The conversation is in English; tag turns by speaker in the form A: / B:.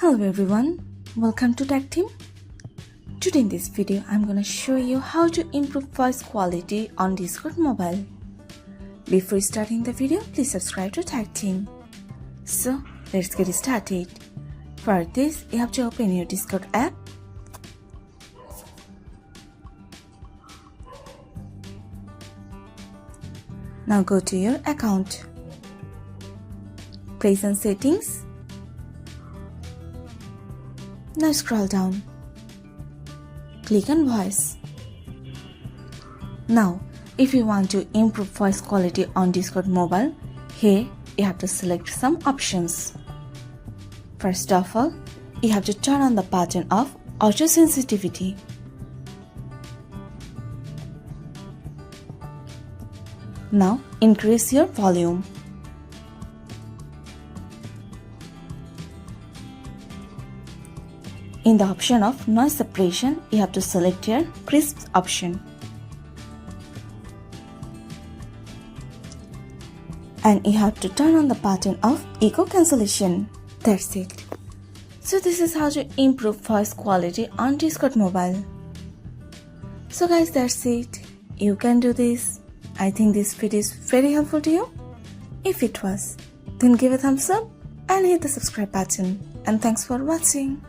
A: Hello everyone, welcome to Tactim. Today in this video, I'm gonna show you how to improve voice quality on Discord mobile. Before starting the video, please subscribe to Tactim. So let's get started. For this, you have to open your Discord app. Now go to your account. Press on settings. Now scroll down. Click on voice. Now, if you want to improve voice quality on Discord mobile, here you have to select some options. First of all, you have to turn on the button of auto sensitivity. Now, increase your volume. In the option of noise suppression, you have to select your crisp option. And you have to turn on the button of echo cancellation. That's it. So this is how to improve voice quality on Discord mobile. So guys, that's it. You can do this. I think this video is very helpful to you. If it was, then give a thumbs up and hit the subscribe button. And thanks for watching.